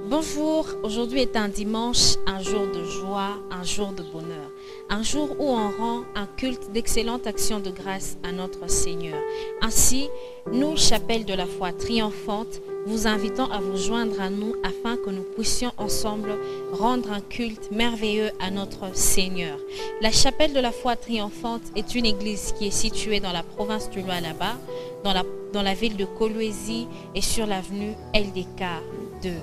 Bonjour, aujourd'hui est un dimanche, un jour de joie, un jour de bonheur. Un jour où on rend un culte d'excellente action de grâce à notre Seigneur. Ainsi, nous, Chapelle de la foi triomphante, vous invitons à vous joindre à nous afin que nous puissions ensemble rendre un culte merveilleux à notre Seigneur. La Chapelle de la foi triomphante est une église qui est située dans la province du Lualaba, dans la ville de Kolwezi et sur l'avenue LDK 2.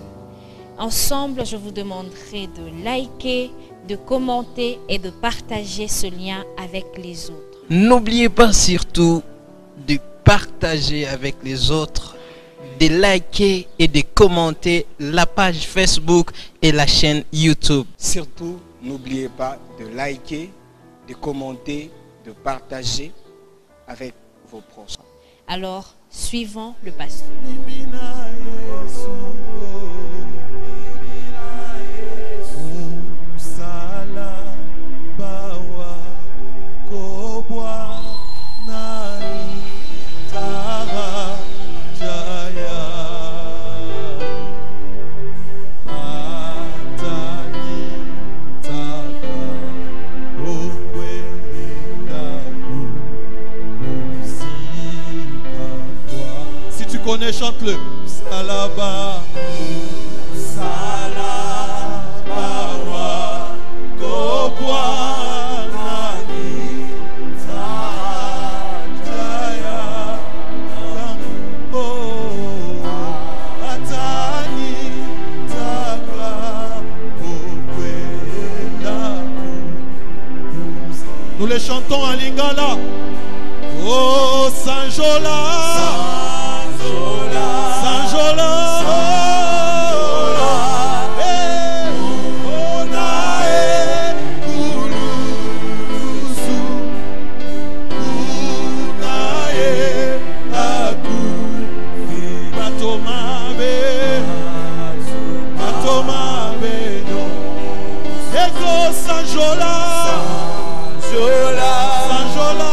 Ensemble, je vous demanderai de liker, de commenter et de partager ce lien avec les autres. N'oubliez pas surtout de partager avec les autres, de liker et de commenter la page Facebook et la chaîne YouTube. Surtout, n'oubliez pas de liker, de commenter, de partager avec vos proches. Alors, suivons le pasteur. Connais, chante-le. Salaba, Salaba, wa, Kobwa, Nani, Tajaya, oh, Atani, Taka, Okwenda. Nous les chantons en lingala. Oh, Saint-Jola. Sanjola, Onae, Kulusu, Unae, Aku, Batomabe, no, Ego Sanjola, Sanjola, Sanjola.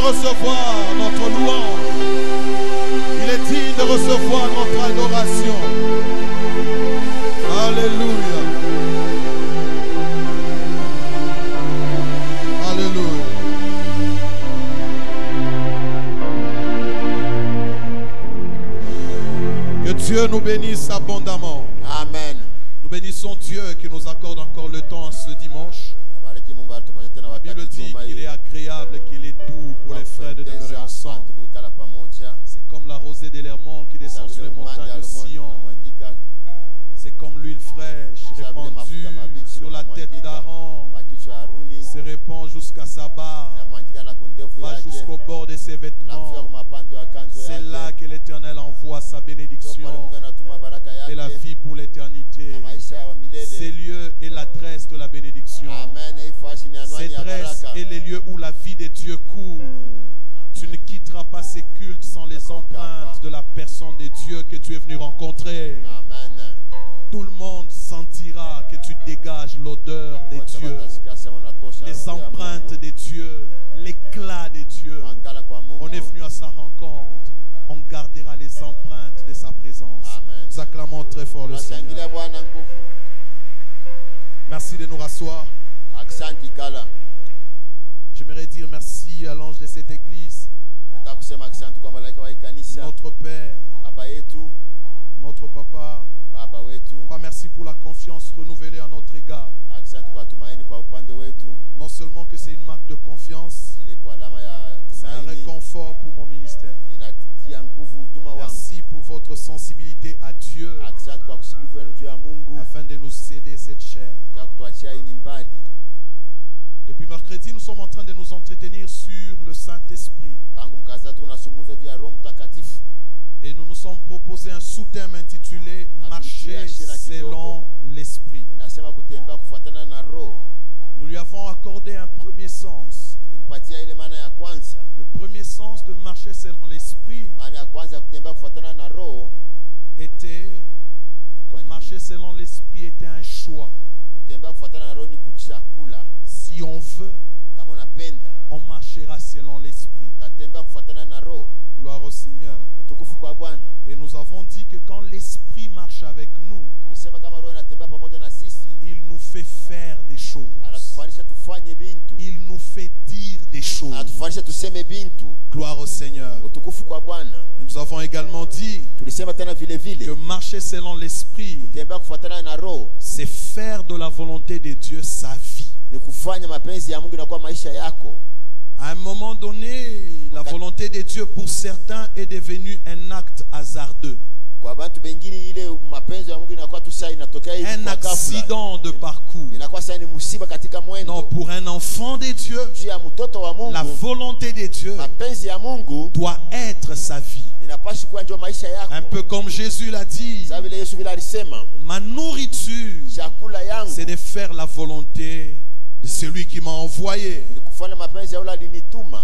Recevoir notre louange, il est digne de recevoir notre adoration. Alléluia, alléluia. Que Dieu nous bénisse abondamment. Amen. Nous bénissons Dieu qui nous accorde encore le temps ce dimanche. La Bible dit qu'il est agréable, qu'il est doux pour les frères de demeurer ensemble. C'est comme la rosée de l'Hermont qui descend sur les montagnes de Sion. C'est comme l'huile fraîche répandue sur la tête d'Aaron, se répand jusqu'à sa barbe, va jusqu'au bord de ses vêtements. C'est là que l'Éternel envoie sa bénédiction et la vie pour l'éternité. Ces lieux et l'adresse de la bénédiction. Ces adresses et les lieux où la vie de Dieu coule. Tu ne quitteras pas ces cultes sans les empreintes de la personne de Dieu que tu es venu rencontrer. Tout le monde sentira que tu dégages l'odeur de Dieu, les empreintes de Dieu, l'éclat de Dieu. On est venu à sa rencontre. On gardera les empreintes de sa présence. Nous acclamons très fort le Seigneur. Merci de nous rasseoir. J'aimerais dire merci à l'ange de cette église, notre Père, notre Papa. Papa, merci pour la confiance renouvelée à notre égard. Non seulement que c'est une marque de confiance, c'est un réconfort pour mon ministère. Merci pour votre sensibilité à Dieu afin de nous céder cette chair. Depuis mercredi, nous sommes en train de nous entretenir sur le Saint-Esprit. Et nous nous sommes proposé un sous-thème intitulé « Marcher selon l'Esprit ». Nous lui avons accordé un premier sens. Le premier sens de marcher selon l'esprit était que marcher selon l'esprit était un choix. Si on veut, on marchera selon l'esprit. Gloire au Seigneur. Et nous avons dit que quand l'esprit marche avec nous, il nous fait faire des choses. Il nous fait dire des choses. Gloire au Seigneur. Et nous avons également dit que marcher selon l'esprit, c'est faire de la volonté de Dieu sa vie. À un moment donné, la volonté de Dieu pour certains est devenue un acte hasardeux. Un accident de parcours. Non, pour un enfant de Dieu, la volonté de Dieu doit être sa vie. Un peu comme Jésus l'a dit, ma nourriture, c'est de faire la volonté de celui qui m'a envoyé.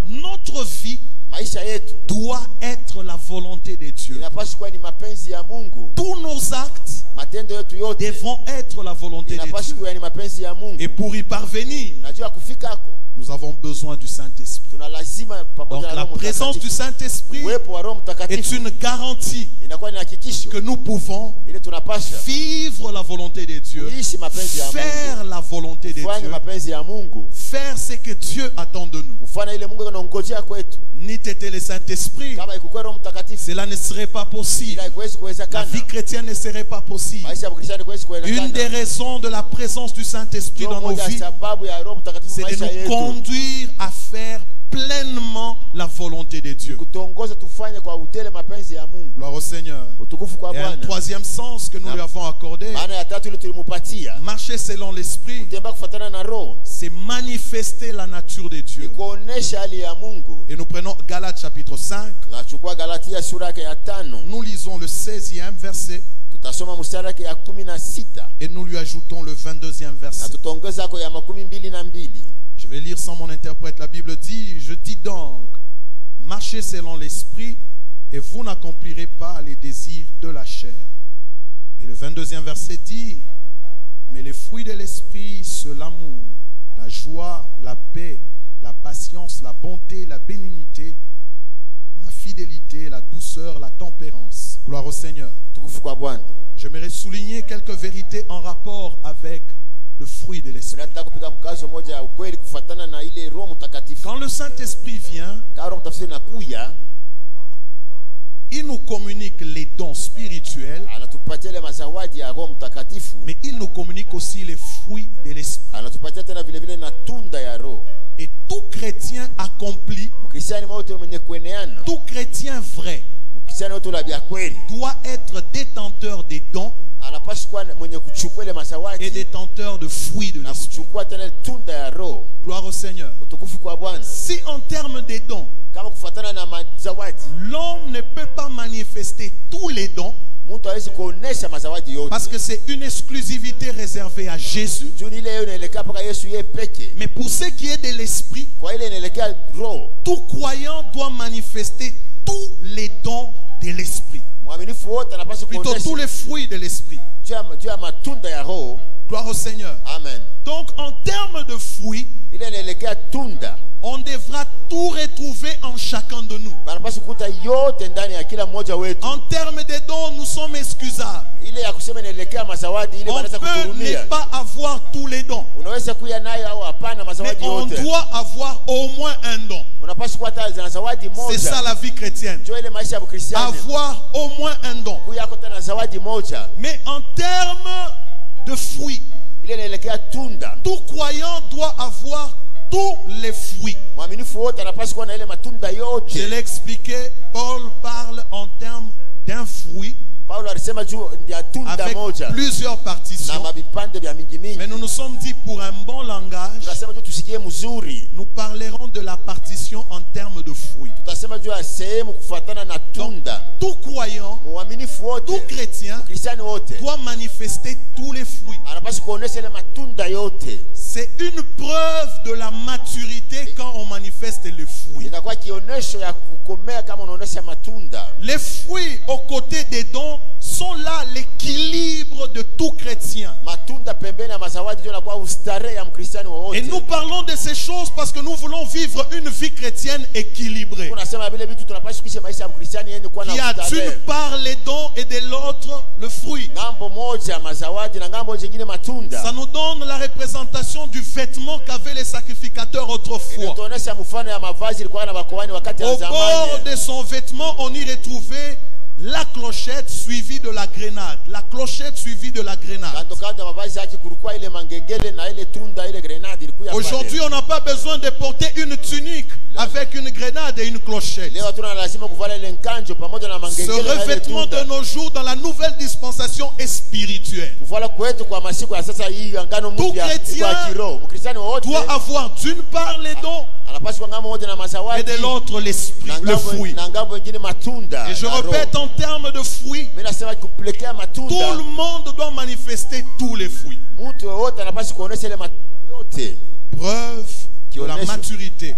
Notre vie doit être la volonté de Dieu. Tous nos actes devront être la volonté de Dieu. Et pour y parvenir, nous avons besoin du Saint-Esprit. Donc la présence du Saint-Esprit est une garantie que nous pouvons vivre la volonté de Dieu, faire la volonté de Dieu, faire ce que Dieu attend de nous. Ni t'était le Saint-Esprit, cela ne serait pas possible. La vie chrétienne ne serait pas possible. Une des raisons de la présence du Saint-Esprit dans nos vies, c'est de nous conduire à faire pleinement la volonté de Dieu. Gloire au Seigneur. Et un troisième sens que nous lui avons accordé, marcher selon l'esprit, c'est manifester la nature de Dieu. Et nous prenons Galates chapitre 5. Nous lisons le 16e verset. Et nous lui ajoutons le 22e verset. Je vais lire sans mon interprète. La Bible dit, je dis donc, marchez selon l'esprit et vous n'accomplirez pas les désirs de la chair. Et le 22e verset dit, mais les fruits de l'esprit, c'est l'amour, la joie, la paix, la patience, la bonté, la bénignité, la fidélité, la douceur, la tempérance. Gloire au Seigneur. J'aimerais souligner quelques vérités en rapport avec le fruit de l'esprit. Quand le Saint-Esprit vient, il nous communique les dons spirituels, mais il nous communique aussi les fruits de l'esprit. Et tout chrétien accompli, tout chrétien vrai, doit être détenteur des dons et détenteur de fruits de l'esprit. Gloire au Seigneur. Si en termes des dons, l'homme ne peut pas manifester tous les dons, parce que c'est une exclusivité réservée à Jésus, mais pour ce qui est de l'esprit, tout croyant doit manifester tous les dons de l'esprit, plutôt tous les fruits de l'esprit. Gloire au Seigneur. Amen. Donc en termes de fruits, on devra tout retrouver en chacun de nous. En termes de dons, nous sommes excusables. On peut ne pas avoir tous les dons, mais on doit avoir au moins un don. C'est ça la vie chrétienne. Avoir au moins un don. Mais en termes de fruits, tout croyant doit avoir tous les fruits. Je l'ai expliqué, Paul parle en termes d'un fruit avec plusieurs partitions. Mais nous nous sommes dit, pour un bon langage, nous parlerons de la partition en termes de fruits. Donc, tout croyant, tout chrétien doit manifester tous les fruits. C'est une preuve de la maturité quand on manifeste les fruits. Les fruits aux côtés des dons sont là l'équilibre de tout chrétien. Et nous parlons de ces choses parce que nous voulons vivre une vie chrétienne équilibrée. Qui a d'une part les dons et de l'autre le fruit. Ça nous donne la représentation du vêtement qu'avaient les sacrificateurs autrefois. Au bord de son vêtement, on y retrouvait la clochette suivie de la grenade. La clochette suivie de la grenade. Aujourd'hui, on n'a pas besoin de porter une tunique avec une grenade et une clochette. Ce revêtement de nos jours dans la nouvelle dispensation est spirituel. Tout chrétien doit avoir d'une part les dons et de l'autre l'esprit, le fruit. Et je répète, en termes de fruits, tout le monde doit manifester tous les fruits. Preuve de la maturité.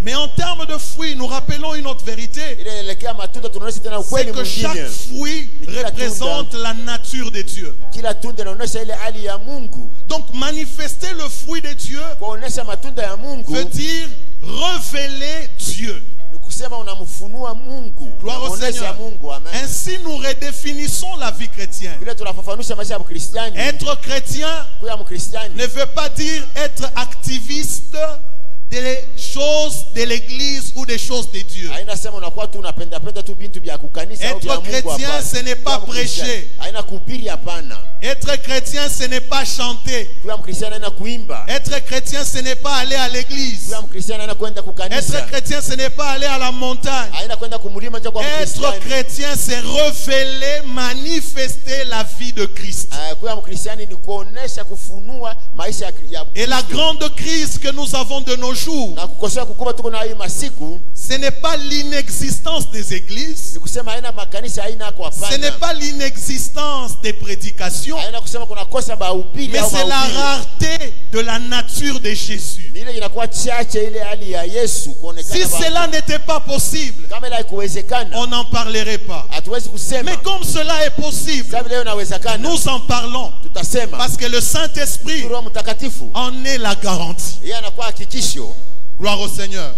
Mais en termes de fruits, nous rappelons une autre vérité. C'est que chaque fruit représente la nature de Dieu. Donc manifester le fruit de Dieu veut dire révéler Dieu. Gloire au Seigneur. Ainsi nous redéfinissons la vie chrétienne. Être chrétien ne veut pas dire être activiste des choses de l'église ou des choses de Dieu. Être chrétien, ce n'est pas prêcher. Être chrétien, ce n'est pas chanter. Être chrétien, ce n'est pas aller à l'église. Être chrétien, ce n'est pas aller à la montagne. Être chrétien, c'est révéler, manifester la vie de Christ. Et la grande crise que nous avons de nos jours, ce n'est pas l'inexistence des églises, ce n'est pas l'inexistence des prédications, mais c'est la rareté de la nature de Jésus. Si cela n'était pas possible, on n'en parlerait pas. Mais comme cela est possible, nous en parlons parce que le Saint-Esprit en est la garantie. Gloire au Seigneur.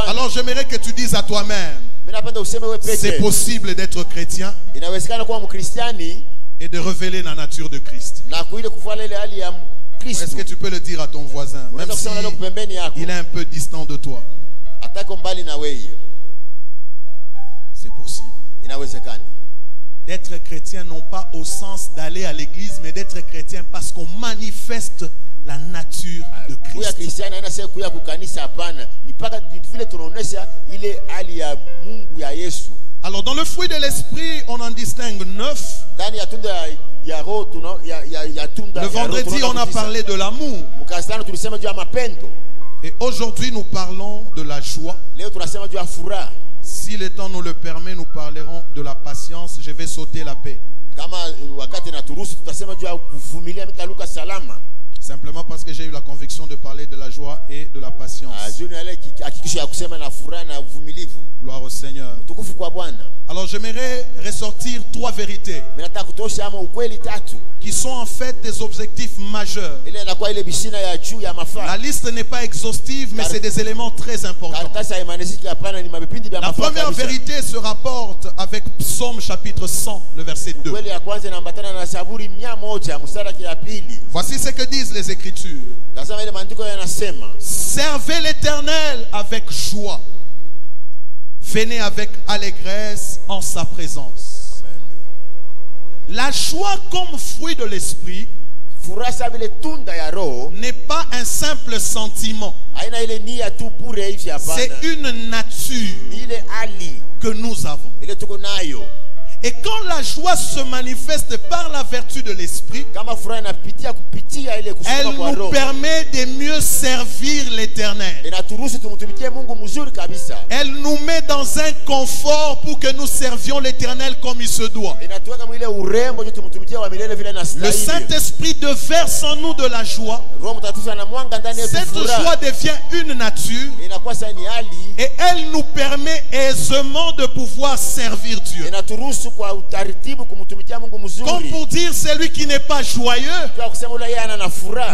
Alors j'aimerais que tu dises à toi-même, c'est possible d'être chrétien et de révéler la nature de Christ. Est-ce que tu peux le dire à ton voisin, même si il est un peu distant de toi? C'est possible. D'être chrétien non pas au sens d'aller à l'église, mais d'être chrétien parce qu'on manifeste la nature de Christ. Alors dans le fruit de l'esprit, on en distingue 9. Le vendredi, on a parlé de l'amour. Et aujourd'hui, nous parlons de la joie. Si le temps nous le permet, nous parlerons de la patience. Je vais sauter la paix. Simplement parce que j'ai eu la conviction de parler de la joie et de la patience. Gloire au Seigneur. Alors j'aimerais ressortir 3 vérités qui sont en fait des objectifs majeurs. La liste n'est pas exhaustive, mais c'est des éléments très importants. La première vérité se rapporte avec Psaume chapitre 100, le verset 2. Voici ce que disent les Écritures. Servez l'Éternel avec joie. Venez avec allégresse en sa présence. La joie comme fruit de l'esprit n'est pas un simple sentiment. C'est une nature que nous avons. Et quand la joie se manifeste par la vertu de l'esprit, elle nous permet de mieux servir l'Éternel. Elle nous met dans un confort pour que nous servions l'Éternel comme il se doit. Le Saint-Esprit déverse en nous de la joie. Cette joie devient une nature et elle nous permet aisément de pouvoir servir Dieu. Comme pour dire, celui qui n'est pas joyeux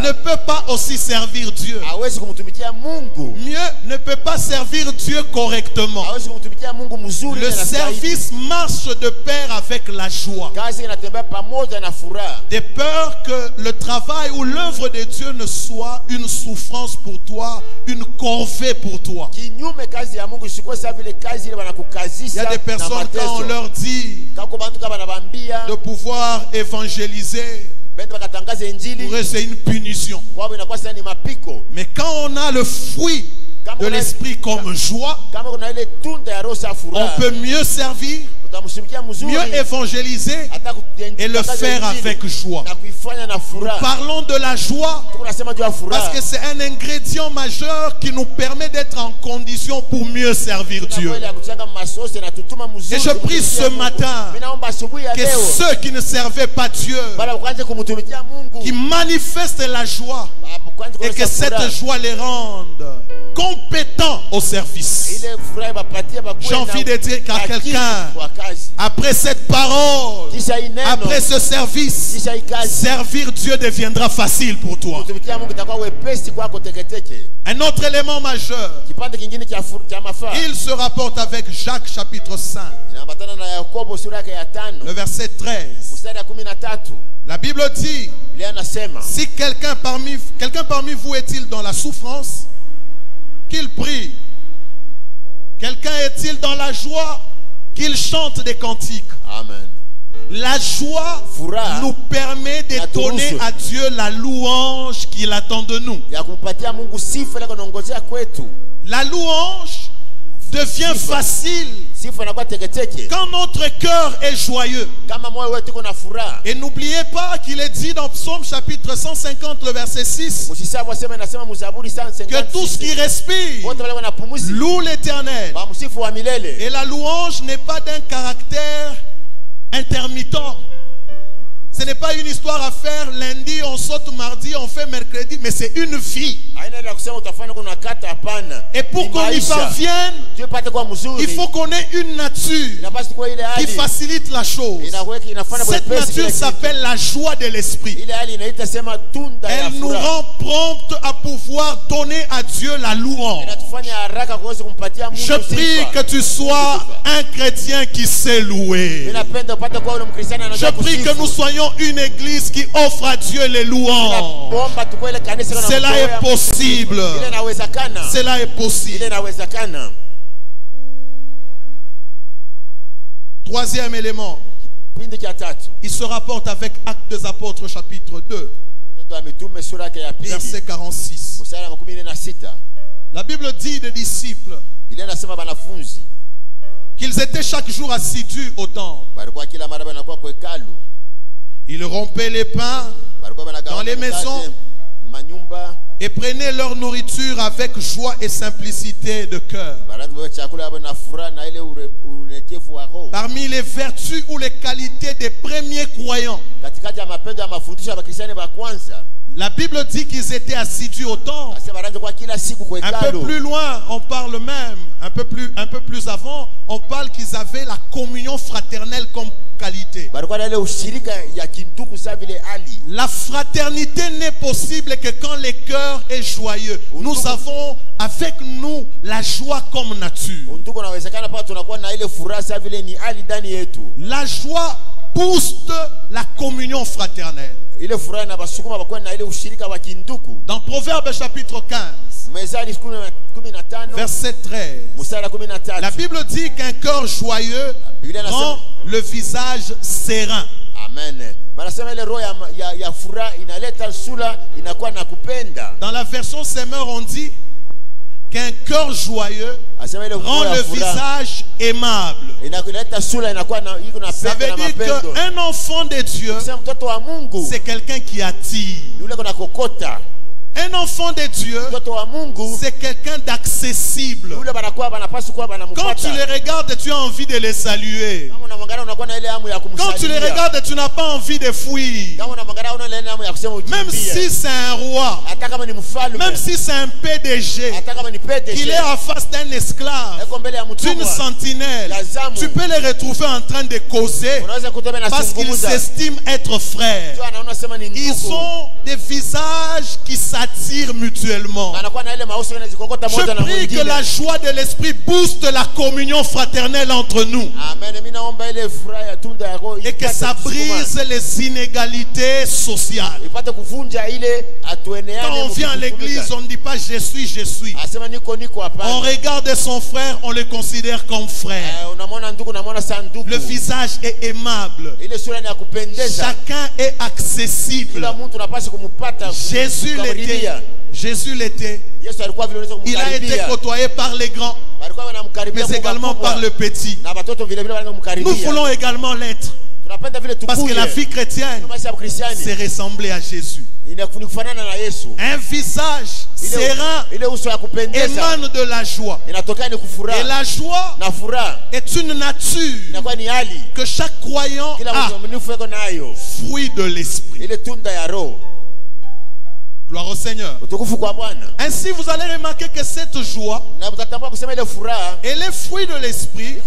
ne peut pas aussi servir Dieu. Mieux, ne peut pas servir Dieu correctement. Le service marche de pair avec la joie. De peur que le travail ou l'œuvre de Dieu ne soit une souffrance pour toi, une corvée pour toi. Il y a des personnes, quand on leur dit de pouvoir évangéliser, pour eux c'est une punition. Mais quand on a le fruit de l'esprit comme joie, on peut mieux servir, mieux évangéliser et le faire avec joie. Nous parlons de la joie parce que c'est un ingrédient majeur qui nous permet d'être en condition pour mieux servir Dieu. Et je prie ce matin que ceux qui ne servaient pas Dieu, qui manifestent la joie, et que cette joie les rende compétents au service. J'ai envie de dire qu'à quelqu'un, après cette parole, après ce service, servir Dieu deviendra facile pour toi. Un autre élément majeur, il se rapporte avec Jacques chapitre 5, le verset 13. La Bible dit, si quelqu'un parmi vous est-il dans la souffrance, qu'il prie. Quelqu'un est-il dans la joie, qu'il chante des cantiques. Amen. La joie nous permet de donner à Dieu la louange qu'il attend de nous. La louange devient facile quand notre cœur est joyeux. Et n'oubliez pas qu'il est dit dans Psaume chapitre 150 le verset 6 que tout ce qui respire loue l'Éternel. Et la louange n'est pas d'un caractère intermittent. Ce n'est pas une histoire à faire lundi, on saute mardi, on fait mercredi, mais c'est une vie. Et pour qu'on y parvienne, il faut qu'on ait une nature qui facilite la chose. Cette nature s'appelle la joie de l'esprit. Elle nous rend prompte à pouvoir donner à Dieu la louange. Je prie que tu sois un chrétien qui sait louer. Je prie que nous soyons une église qui offre à Dieu les louanges. Cela est possible. Cela est possible. Troisième élément, il se rapporte avec Actes des Apôtres chapitre 2, verset 46. La Bible dit des disciples qu'ils étaient chaque jour assidus au temple. Ils rompaient les pains dans les maisons et prenaient leur nourriture avec joie et simplicité de cœur. Parmi les vertus ou les qualités des premiers croyants, la Bible dit qu'ils étaient assidus au temple. Un peu plus loin, on parle même, un peu plus avant, on parle qu'ils avaient la communion fraternelle comme qualité. La fraternité n'est possible que quand le cœur est joyeux. Nous avons avec nous la joie comme nature. La joie booste la communion fraternelle. Dans Proverbes chapitre 15, verset 13, la Bible dit qu'un cœur joyeux rend le visage serein. Amen. Dans la version Semeur, on dit qu'un cœur joyeux rend le visage aimable. Ça veut dire qu'un enfant de Dieu, c'est quelqu'un qui attire. Un enfant de Dieu, c'est quelqu'un d'accessible. Quand tu les regardes, tu as envie de les saluer. Quand tu les regardes, tu n'as pas envie de fuir. Même si c'est un roi, même si c'est un PDG, qu'il est en face d'un esclave, d'une sentinelle, tu peux les retrouver en train de causer parce qu'ils s'estiment être frères. Ils ont des visages qui s'attirent mutuellement. Je prie que la joie de l'esprit booste la communion fraternelle entre nous et que ça brise les inégalités sociales. Quand on vient à l'église, on ne dit pas je suis. On regarde son frère, on le considère comme frère. Le visage est aimable. Chacun est accessible. Jésus l'était. Jésus l'était. Il a été côtoyé par les grands, mais également par le petit. Nous voulons également l'être. Parce que la vie chrétienne, c'est ressembler à Jésus. Un visage serein émane de la joie. Et la joie est une nature que chaque croyant a, fruit de l'esprit. Gloire au Seigneur. Ainsi, vous allez remarquer que cette joie, elle est fruit de l'esprit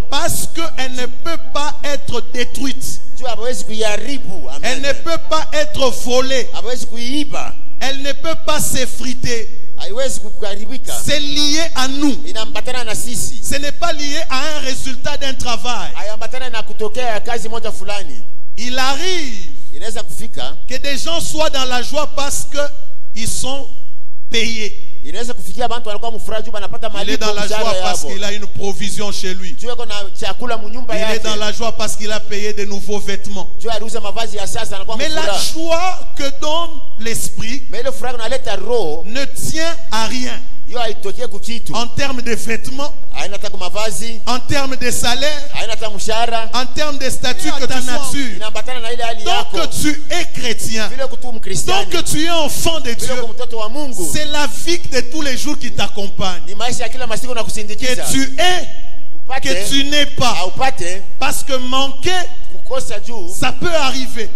parce qu'elle ne peut pas être détruite. Elle ne peut pas être volée. Elle ne peut pas s'effriter. C'est lié à nous. Ce n'est pas lié à un résultat d'un travail. Il arrive que des gens soient dans la joie parce qu'ils sont payés. Il est dans la joie parce qu'il a une provision chez lui. Il est dans la joie parce qu'il a payé de nouveaux vêtements. Mais la joie que donne l'esprit ne tient à rien. En termes de vêtements, en termes de salaire, en termes de statut que tu nature. Donc que tu es chrétien, donc que tu es enfant de Dieu, c'est la vie de tous les jours qui t'accompagne. Que tu es, que tu n'es pas. Parce que manquer, ça peut arriver,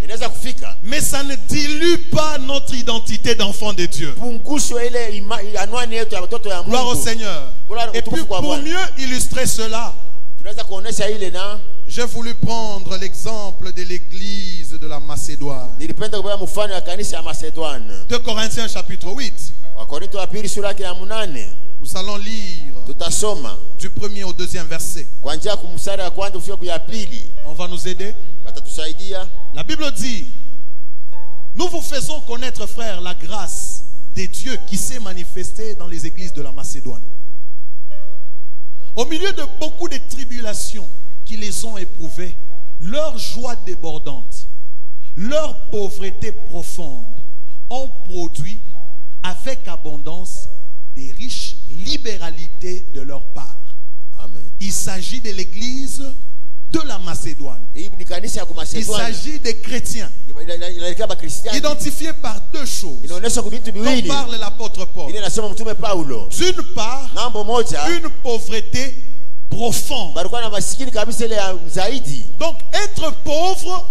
mais ça ne dilue pas notre identité d'enfant de Dieu. Gloire au Seigneur. Et puis pour mieux illustrer cela, j'ai voulu prendre l'exemple de l'église de la Macédoine. 2 Corinthiens chapitre 8. Nous allons lire du premier au deuxième verset. On va nous aider. La Bible dit: nous vous faisons connaître, frères, la grâce de Dieu qui s'est manifestée dans les églises de la Macédoine. Au milieu de beaucoup de tribulations qui les ont éprouvées, leur joie débordante, leur pauvreté profonde ont produit avec abondance des riches libéralités de leur part. Amen. Il s'agit de l'église de la Macédoine. Il s'agit des chrétiens identifiés par deux choses dont parle l'apôtre Paul. D'une part, une pauvreté profonde. Donc être pauvre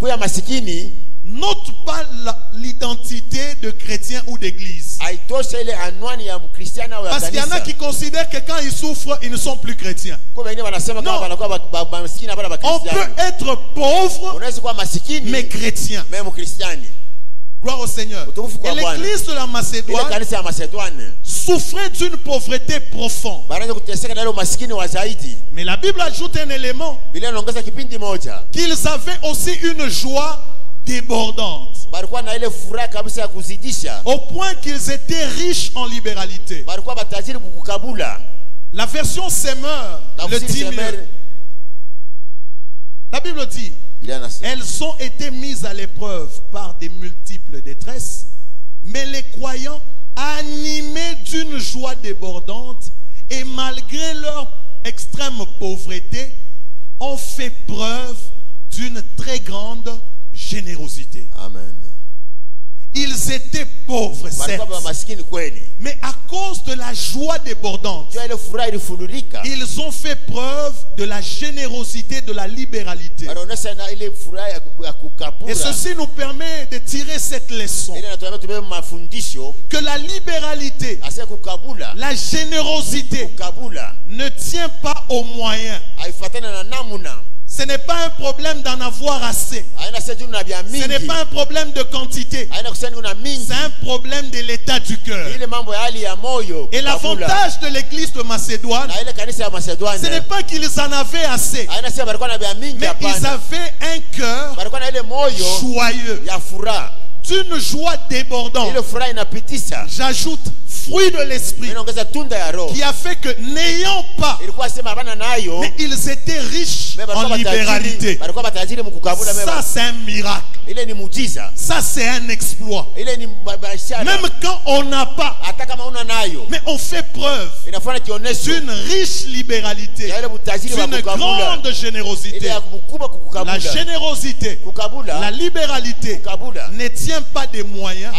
note pas l'identité de chrétien ou d'église. Parce qu'il y en a qui considèrent que quand ils souffrent, ils ne sont plus chrétiens. Non. On peut être pauvre, mais chrétien. Gloire au Seigneur. Et l'église de la Macédoine souffrait d'une pauvreté profonde. Mais la Bible ajoute un élément, qu'ils avaient aussi une joie débordante, au point qu'ils étaient riches en libéralité. La version Semeur le dit mieux. La Bible dit: elles ont été mises à l'épreuve par des multiples détresses, mais les croyants, animés une joie débordante et malgré leur extrême pauvreté, ont fait preuve d'une très grande générosité. Amen. Ils étaient pauvres, certes, mais à cause de la joie débordante, ils ont fait preuve de la générosité, de la libéralité. Et ceci nous permet de tirer cette leçon, que la libéralité, la générosité ne tient pas aux moyens. Ce n'est pas un problème d'en avoir assez. Ce n'est pas un problème de quantité. C'est un problème de l'état du cœur. Et l'avantage de l'église de Macédoine, ce n'est pas qu'ils en avaient assez, mais ils avaient un cœur joyeux, d'une joie débordante. J'ajoute fruit de l'esprit, qui a fait que n'ayant pas, mais ils étaient riches en libéralité. Ça c'est un miracle. Ça c'est un exploit. Même quand on n'a pas, mais on fait preuve d'une riche libéralité, d'une grande générosité. La générosité, la libéralité ne tient pas des moyens,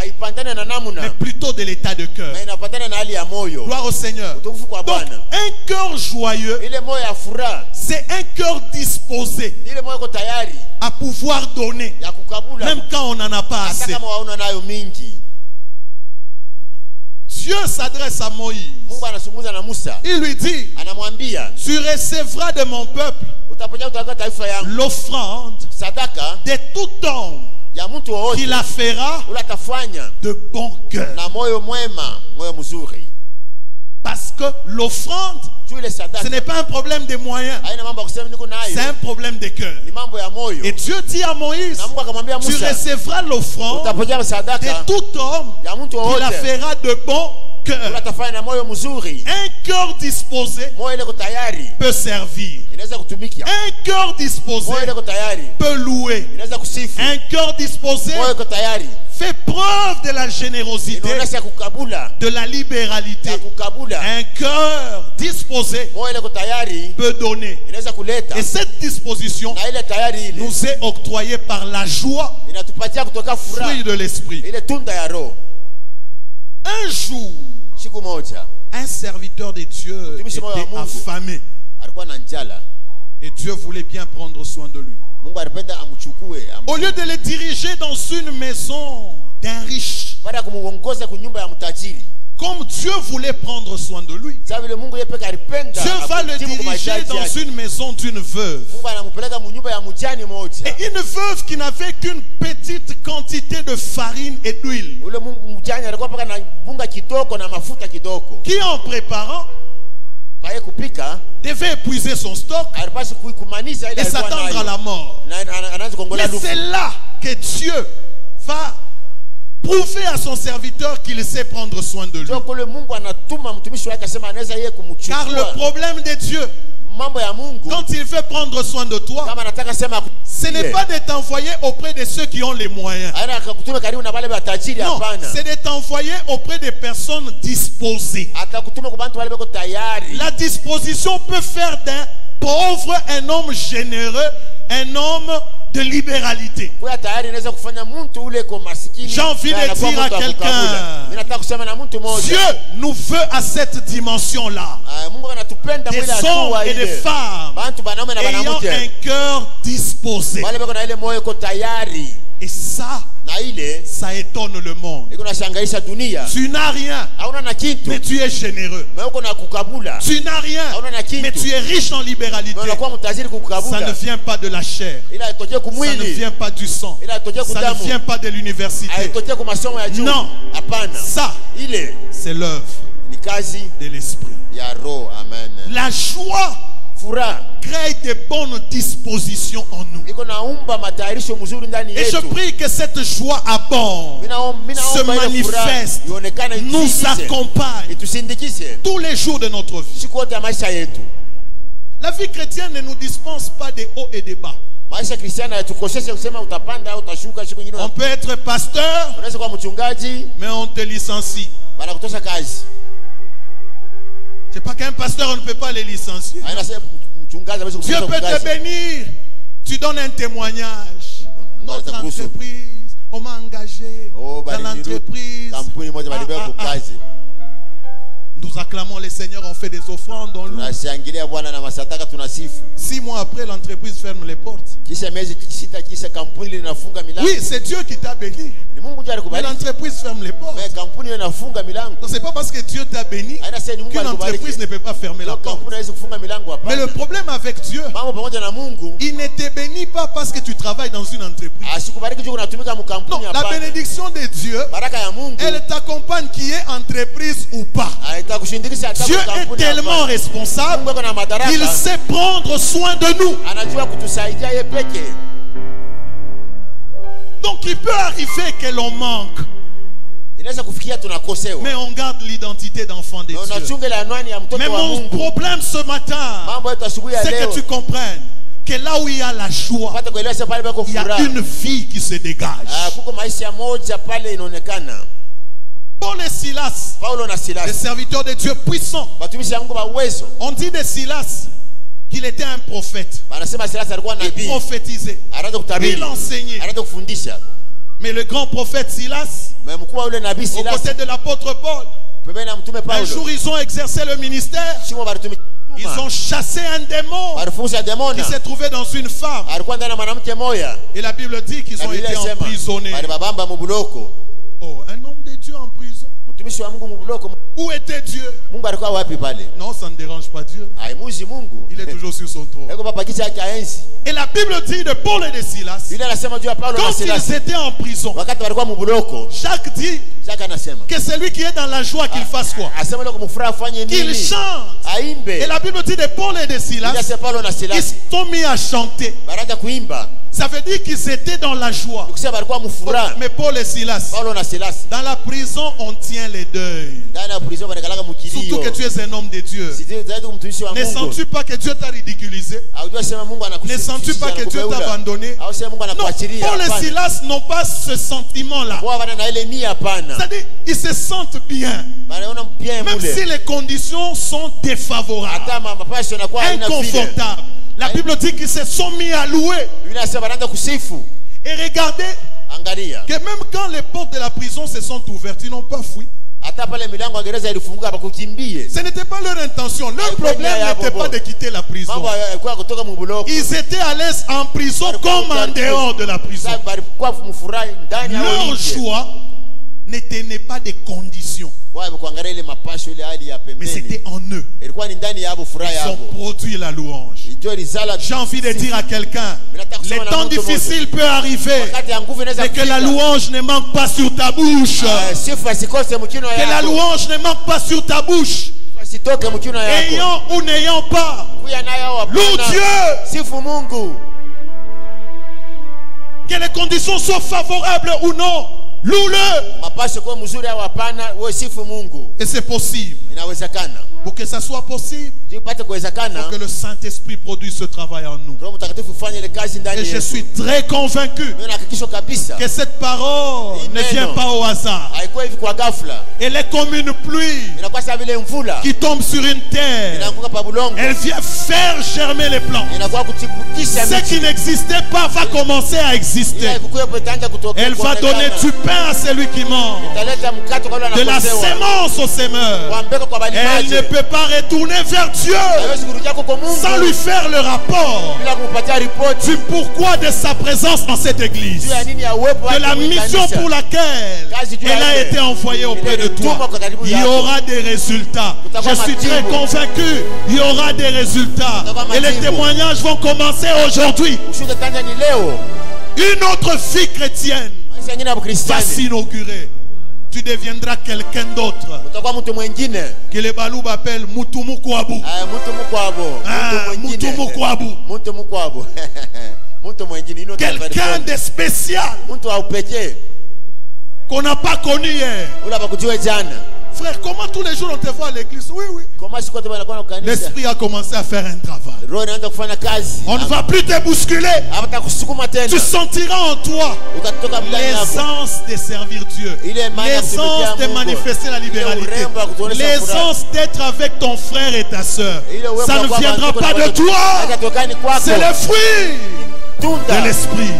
mais plutôt de l'état de cœur. Gloire au Seigneur. Donc un cœur joyeux, c'est un cœur disposé à pouvoir donner, même quand on n'en a pas assez. Dieu s'adresse à Moïse. Il lui dit, tu recevras de mon peuple l'offrande de tout homme qui la fera de bon cœur. Parce que l'offrande, ce n'est pas un problème de moyens, c'est un problème de cœur. Et Dieu dit à Moïse, tu recevras l'offrande de tout homme qui la fera de bon cœur. Un cœur disposé peut servir. Un cœur disposé peut louer. Un cœur disposé fait preuve de la générosité, de la libéralité. Un cœur disposé peut donner. Et cette disposition nous est octroyée par la joie, fruit de l'esprit. Un jour, un serviteur de Dieu était affamé. Et Dieu voulait bien prendre soin de lui. Au lieu de le diriger dans une maison d'un riche, comme Dieu voulait prendre soin de lui, Dieu va le diriger dans une maison d'une veuve. Et une veuve qui n'avait qu'une petite quantité de farine et d'huile, qui en préparant devait épuiser son stock et s'attendre à la mort. Mais c'est là que Dieu va prouver à son serviteur qu'il sait prendre soin de lui. Car le problème de Dieu, quand il veut prendre soin de toi, ce n'est pas de t'envoyer auprès de ceux qui ont les moyens. Non, c'est de t'envoyer auprès des personnes disposées. La disposition peut faire d'un pauvre un homme généreux, un homme de libéralité. J'ai envie de dire à quelqu'un, Dieu nous veut à cette dimension-là, des hommes et des femmes ayant un cœur disposé. Et ça étonne le monde. Tu n'as rien, mais tu es généreux. Tu n'as rien, mais tu es riche en libéralité. Ça ne vient pas de la chair, ça ne vient pas du sang, ça ne vient pas de l'université. Non, ça, c'est l'œuvre de l'esprit. La joie crée de bonnes dispositions en nous. Et je prie que cette joie abonde, se manifeste, nous accompagne tous les jours de notre vie. La vie chrétienne ne nous dispense pas des hauts et des bas. On peut être pasteur, mais on te licencie. pas qu'un pasteur, on ne peut pas les licencier. Dieu peut te bénir. Tu donnes un témoignage. Notre entreprise, on m'a engagé dans l'entreprise. Nous acclamons les seigneurs, on fait des offrandes, on loue. 6 mois après, l'entreprise ferme les portes. Oui, c'est Dieu qui t'a béni. Mais l'entreprise ferme les portes. Donc c'est pas parce que Dieu t'a béni qu'une entreprise ne peut pas fermer la porte. Mais le problème avec Dieu, il ne te bénit pas parce que tu travailles dans une entreprise. Non, la bénédiction de Dieu, elle t'accompagne qui est entreprise ou pas. Dieu est tellement responsable, il sait prendre soin de nous. Donc il peut arriver que l'on manque, mais on garde l'identité d'enfant de Dieu. Mais mon problème ce matin, c'est que tu comprennes que là où il y a la joie, il y a une vie qui se dégage. Paul et Silas, des serviteurs de Dieu puissants, on dit de Silas qu'il était un prophète. Il prophétisait, il enseignait. Mais le grand prophète Silas, aux côtés de l'apôtre Paul, un jour ils ont exercé le ministère. Ils ont chassé un démon qui s'est trouvé dans une femme. Et la Bible dit qu'ils ont été emprisonnés. Oh, un homme de Dieu en prison. Où était Dieu? Non, ça ne dérange pas Dieu. Il est toujours sur son trône. Et la Bible dit de Paul et de Silas, quand ils étaient en prison, Jacques dit que celui qui est dans la joie, qu'il fasse quoi? Qu'il chante. Et la Bible dit de Paul et de Silas, ils sont mis à chanter. Ça veut dire qu'ils étaient dans la joie. Mais Paul et Silas, dans la prison, on tient les deuils. Surtout que tu es un homme de Dieu. Ne sens-tu pas que Dieu t'a ridiculisé? Ne sens-tu pas que Dieu t'a abandonné? Non, Paul et Silas n'ont pas ce sentiment-là. C'est-à-dire, ils se sentent bien. Même si les conditions sont défavorables, inconfortables. La Bible dit qu'ils se sont mis à louer. Et regardez que même quand les portes de la prison se sont ouvertes, ils n'ont pas fui. Ce n'était pas leur intention. Leur problème n'était pas de quitter la prison. Ils étaient à l'aise en prison comme en dehors de la prison. Leur joie ne tenait pas des conditions, mais c'était en eux. Ils ont produit la louange. J'ai envie de dire à quelqu'un, les temps difficiles peuvent arriver, mais que la louange ne manque pas sur ta bouche. Que la louange ne manque pas sur ta bouche. Ayant ou n'ayant pas, loue Dieu. Que les conditions soient favorables ou non, loue-le. Et c'est possible. Pour que ça soit possible, il faut que le Saint-Esprit produise ce travail en nous. Et je suis très convaincu que cette parole ne vient pas au hasard. Elle est comme une pluie qui tombe sur une terre. Elle vient faire germer les plants. Ce qui n'existait pas va commencer à exister. Elle va donner du pain à celui qui mange, de la sémence au semeur. Elle ne peut pas retourner vers Dieu sans lui faire le rapport du pourquoi de sa présence dans cette église, de la mission pour laquelle elle a été envoyée auprès de toi. Il y aura des résultats. Je suis très convaincu, il y aura des résultats. Et les témoignages vont commencer aujourd'hui. Une autre vie chrétienne va s'inaugurer. Tu deviendras quelqu'un d'autre que les Balou appellent Mutumukwabu. Quelqu'un de spécial qu'on n'a pas connu hier. Frère, comment tous les jours on te voit à l'église? Oui, oui. L'esprit a commencé à faire un travail. On ne va plus te bousculer. Tu sentiras en toi l'aisance de servir Dieu, l'aisance de manifester la libéralité, l'aisance d'être avec ton frère et ta soeur. Ça ne viendra pas de toi. C'est le fruit de l'esprit.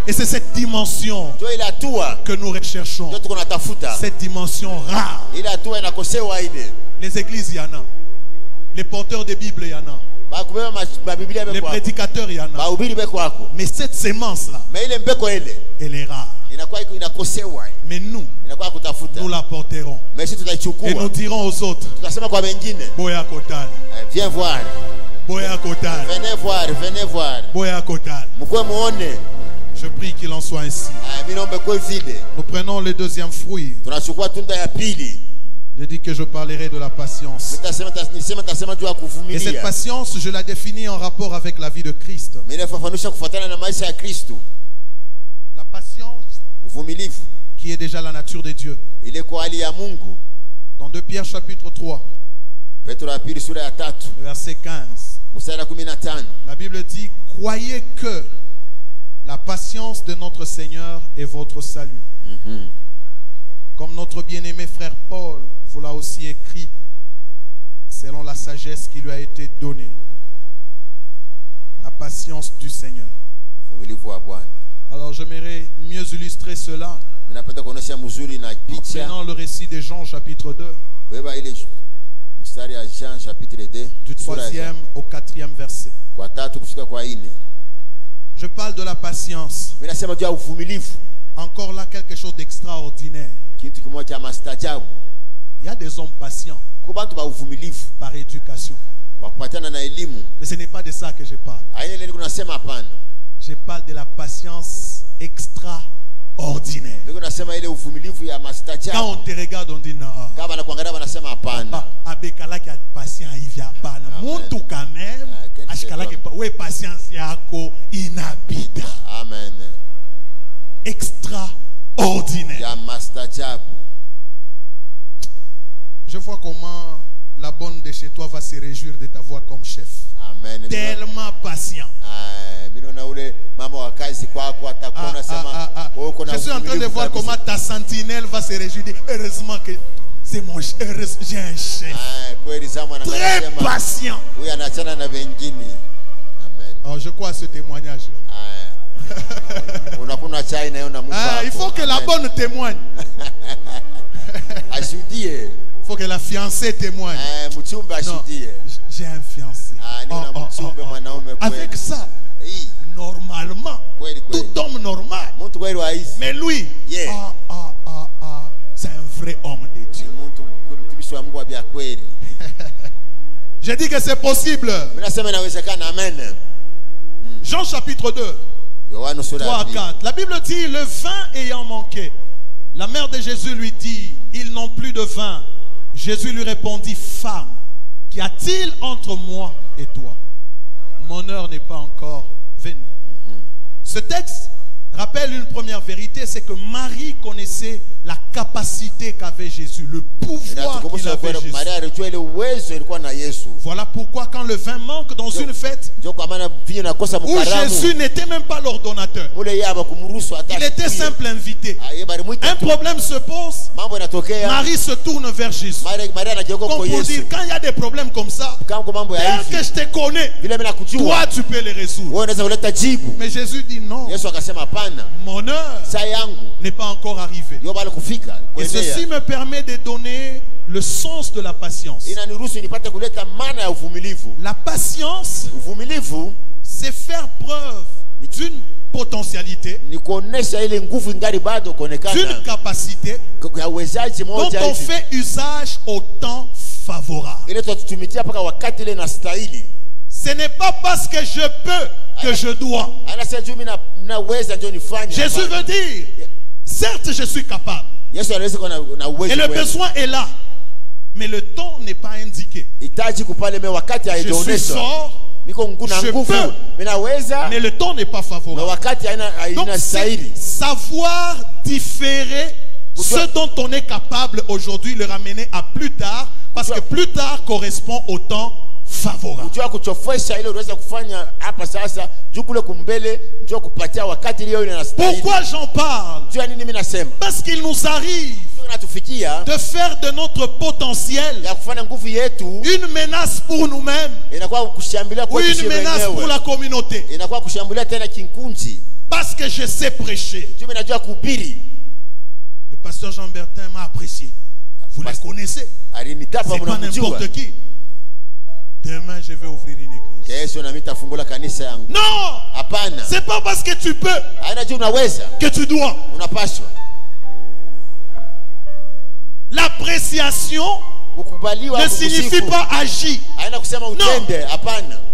Et c'est cette dimension que nous recherchons. Cette dimension rare. Les églises, il y en a. Les porteurs de Bible, il y en a. Les prédicateurs, il y en a. Mais cette sémence-là, elle est rare. Mais nous la porterons. Et nous dirons aux autres, Boya Kotal. Viens voir. Boya Kotal. Venez voir, venez voir. Boya Kotal. Je prie qu'il en soit ainsi. Nous prenons le deuxième fruit. Je dis que je parlerai de la patience. Et cette patience, je la définis en rapport avec la vie de Christ. La patience qui est déjà la nature de Dieu. Dans 2 Pierre chapitre 3, verset 15, la Bible dit: croyez que la patience de notre Seigneur est votre salut. Comme notre bien-aimé frère Paul vous l'a aussi écrit, selon la sagesse qui lui a été donnée. La patience du Seigneur. Alors j'aimerais mieux illustrer cela en prenant le récit de Jean chapitre 2. Du 3e au 4e verset. Je parle de la patience. Encore là, quelque chose d'extraordinaire. Il y a des hommes patients par éducation. Mais ce n'est pas de ça que je parle. Je parle de la patience extraordinaire. Quand on te regarde, on dit non. Abekala qui a patient, il vient pas. Montre quand même. Ashkala qui est patience, yako inabida. Amen. Extraordinaire. Je vois comment la bonne de chez toi va se réjouir de t'avoir comme chef. Amen. Tellement patient. Je suis en train de voir comment ta sentinelle va se réjouir. Heureusement que c'est mon chef. J'ai un chef. Très patient. Alors je crois à ce témoignage-là. Il faut que la bonne témoigne. Il faut que la fiancée témoigne. Non, j'ai un fiancé. Avec ça, normalement, tout homme normal. Mais lui, c'est un vrai homme de Dieu. J'ai dit que c'est possible. Jean chapitre 2, 3 à 4. La Bible dit: le vin ayant manqué, la mère de Jésus lui dit: ils n'ont plus de vin. Jésus lui répondit: femme, qu'y a-t-il entre moi et toi? Mon heure n'est pas encore venue. Ce texte rappelle une première vérité, c'est que Marie connaissait la capacité qu'avait Jésus, le pouvoir qu'il avait Jésus. Voilà pourquoi quand le vin manque dans une fête où Jésus n'était même pas l'ordonnateur, il était simple invité, un problème se pose, Marie se tourne vers Jésus. Comme pour dire, quand il y a des problèmes comme ça, tel que je te connais, toi tu peux les résoudre. Mais Jésus dit non, mon heure n'est pas encore arrivée. Et ceci me permet de donner le sens de la patience. La patience, c'est faire preuve d'une potentialité, d'une capacité dont on fait usage au temps favorable. Ce n'est pas parce que je peux que je dois. Jésus veut dire, certes je suis capable et le besoin est là, mais le temps n'est pas indiqué. Je suis fort, je peux, mais le temps n'est pas favorable. Donc c'est savoir différer Ce dont on est capable aujourd'hui, le ramener à plus tard, parce que plus tard correspond au temps favorable. Pourquoi j'en parle? Parce qu'il nous arrive de faire de notre potentiel une menace pour nous-mêmes ou une menace pour la communauté. Parce que je sais prêcher. Le pasteur Jean Bertin m'a apprécié. Vous la connaissez. C'est pas n'importe qui. Demain, je vais ouvrir une église. Non! C'est pas parce que tu peux que tu dois. L'appréciation ne signifie pas agir. Non.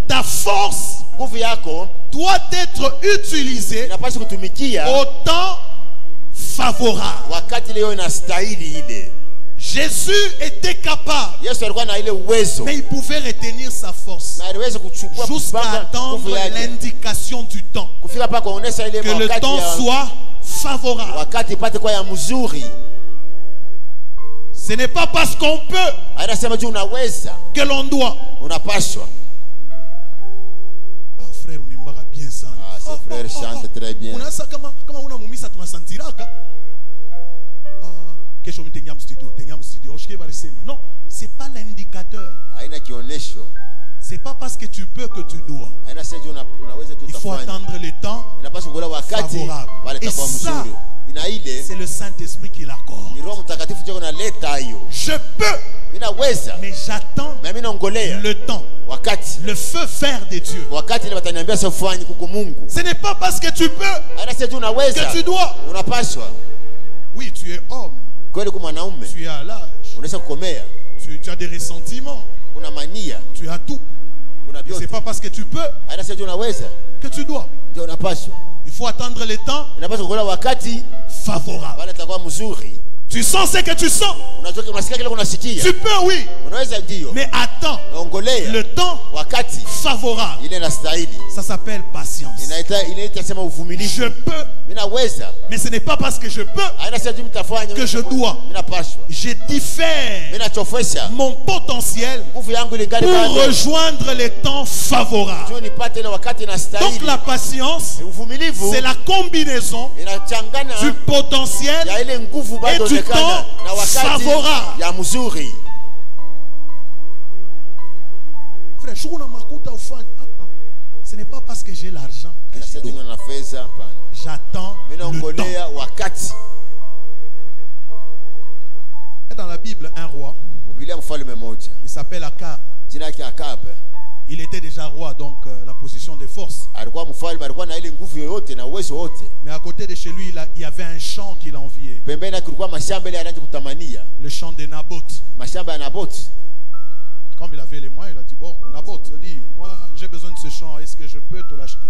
Ta force doit être utilisée au temps favorable. Jésus était capable, mais il pouvait retenir sa force jusqu'à attendre l'indication du temps, que le temps soit favorable. Ce n'est pas parce qu'on peut que l'on doit. Oh frère, on aime bien ça. Ce frère chante très bien. Non, c'est pas l'indicateur. C'est pas parce que tu peux que tu dois. Il faut attendre le temps favorable. Et ça, c'est le Saint-Esprit qui l'accorde. Je peux, mais j'attends le temps, le feu vert de Dieu. Ce n'est pas parce que tu peux que tu dois. Oui, tu es homme. Tu es à l'âge. Tu as des ressentiments. Tu as tout. Ce n'est pas parce que tu peux que tu dois. Il faut attendre le temps favorable. Tu sens ce que tu sens. Tu peux, oui. Mais attends le temps favorable. Ça s'appelle patience. Je peux, mais ce n'est pas parce que je peux que je dois. Je diffère mon potentiel pour rejoindre les temps favorables. Donc la patience, c'est la combinaison du potentiel et du temps favorable. Frère, ce n'est pas parce que j'ai l'argent que je dois. J'attends le temps. Et dans la Bible, un roi, il s'appelle Akab. Il était déjà roi, donc la position de force. Mais à côté de chez lui, il y avait un champ qu'il enviait. Le champ de Naboth. Comme il avait les moyens, il a dit, bon, Naboth, il dit, moi j'ai besoin de ce champ, est-ce que je peux te l'acheter?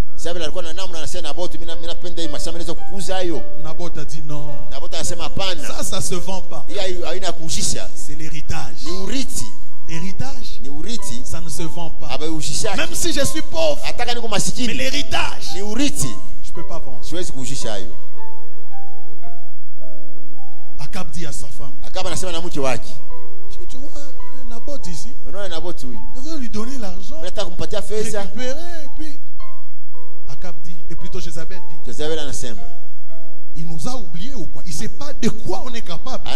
Naboth a dit non. Ça se vend pas. C'est l'héritage. L'héritage, ça ne se vend pas. Même si je suis pauvre, mais l'héritage, je ne peux pas vendre. Akab dit à sa femme, tu vois Naboth ici, je veux lui donner l'argent, récupérer, et puis Akab dit, et plutôt Jézabel dit, il nous a oubliés ou quoi? Il ne sait pas de quoi on est capable.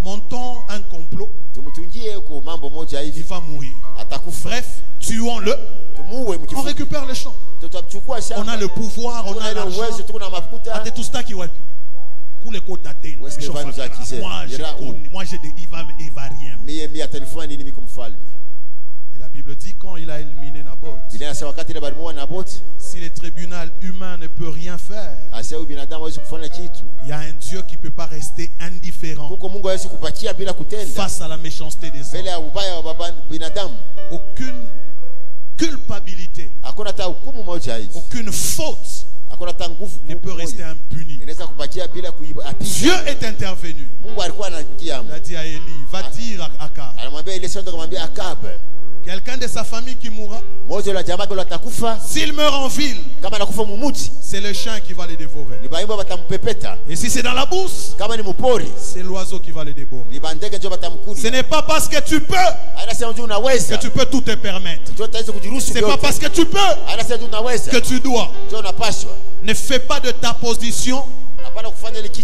Montons un complot, il va mourir. Bref, tuons-le, on récupère le champ. On a le pouvoir, on a l'argent. Moi j'ai des il va rien. Et la Bible dit quand il a éliminé Naboth, si le tribunal humain ne peut rien faire, il y a un Dieu qui ne peut pas rester indifférent face à la méchanceté des hommes. Aucune culpabilité, aucune faute ne peut rester impuni. Dieu est intervenu. Il a dit à Élie, va dire à Akab Quelqu'un de sa famille qui mourra. S'il meurt en ville, c'est le chien qui va le dévorer. Et si c'est dans la bourse, c'est l'oiseau qui va le dévorer. Ce n'est pas parce que tu peux que tu peux tout te permettre. Ce n'est pas parce que tu peux que tu dois. Ne fais pas de ta position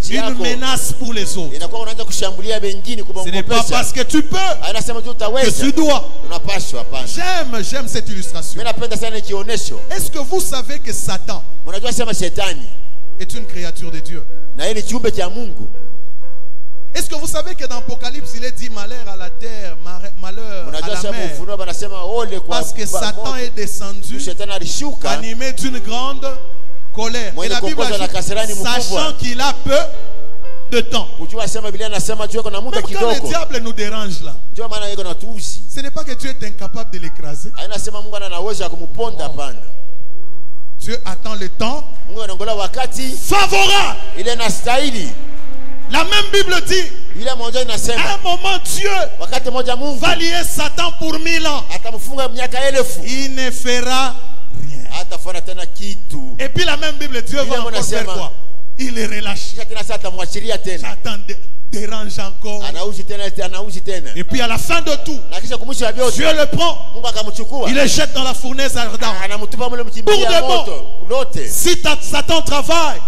une menace pour les autres. Ce n'est pas parce que tu peux que tu dois. J'aime cette illustration. Est-ce que vous savez que Satan est une créature de Dieu? Est-ce que vous savez que dans l'Apocalypse, il est dit malheur à la terre, malheur à la mer? Parce que Satan est descendu animé d'une grande colère. Et la Bible dit, sachant qu'il a peu de temps. Même quand le diable nous dérange là, ce n'est pas que Dieu est incapable de l'écraser. Dieu attend le temps favorable. La même Bible dit, à un moment Dieu va lier Satan pour 1000 ans. Il ne fera rien. Et puis la même Bible, Dieu va encore faire quoi? Il les relâche. Satan dérange encore. Et puis à la fin de tout, Dieu le prend. Il le jette dans la fournaise ardente. Pour de bon. Si Satan travaille,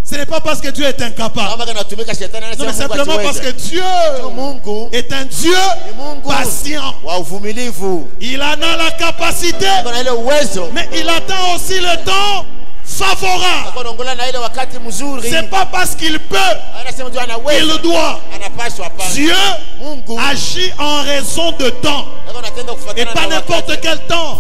ce n'est pas parce que Dieu est incapable. Non, mais simplement parce que Dieu est un Dieu patient. Il en a la capacité, mais il attend aussi le temps favorable. C'est pas parce qu'il peut qu'il doit. Dieu agit en raison de temps. Et pas n'importe quel temps.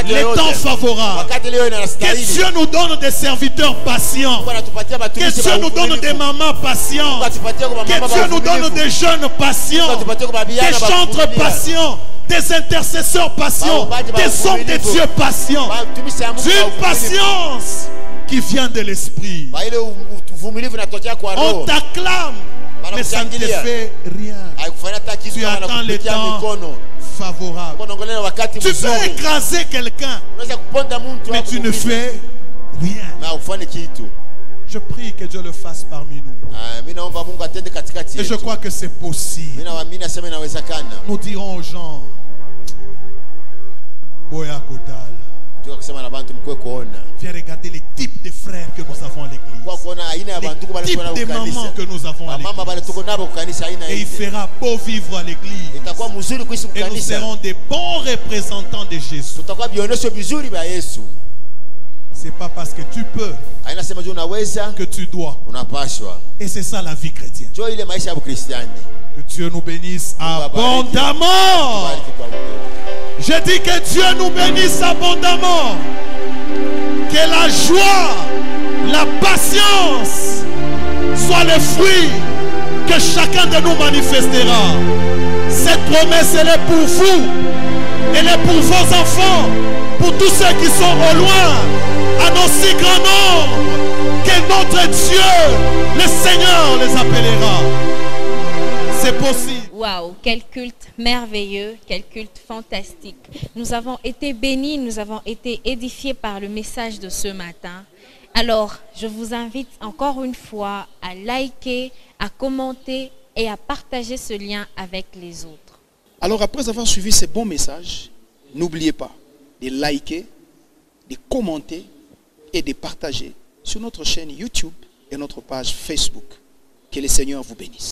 Les temps favorables. Que Dieu nous donne des serviteurs patients. Que Dieu nous donne des mamans patients. Que Dieu nous donne des jeunes patients. Des chantres patients. Des intercesseurs patients. Des hommes de Dieu patients. D'une patience qui vient de l'esprit. On t'acclame, mais ça ne te fait rien. Tu attends le temps favorable. Tu peux écraser quelqu'un, mais tu ne fais rien. Je prie que Dieu le fasse parmi nous. Et je crois que c'est possible. Nous dirons aux gens, Boya Kotal, viens regarder les types de frères que nous avons à l'église. Les types de mamans que nous avons à l'église. Et il fera beau vivre à l'église. Et nous serons des bons représentants de Jésus. C'est pas parce que tu peux que tu dois. Et c'est ça la vie chrétienne. Que Dieu nous bénisse abondamment. Je dis que Dieu nous bénisse abondamment. Que la joie, la patience soit le fruit que chacun de nous manifestera. Cette promesse, elle est pour vous. Elle est pour vos enfants. Pour tous ceux qui sont au loin. En aussi grand nombre que notre Dieu, le Seigneur, les appellera. C'est possible. Waouh, quel culte merveilleux, quel culte fantastique. Nous avons été bénis, nous avons été édifiés par le message de ce matin. Alors, je vous invite encore une fois à liker, à commenter et à partager ce lien avec les autres. Alors, après avoir suivi ces bons messages, n'oubliez pas de liker, de commenter et de partager sur notre chaîne YouTube et notre page Facebook. Que le Seigneur vous bénisse.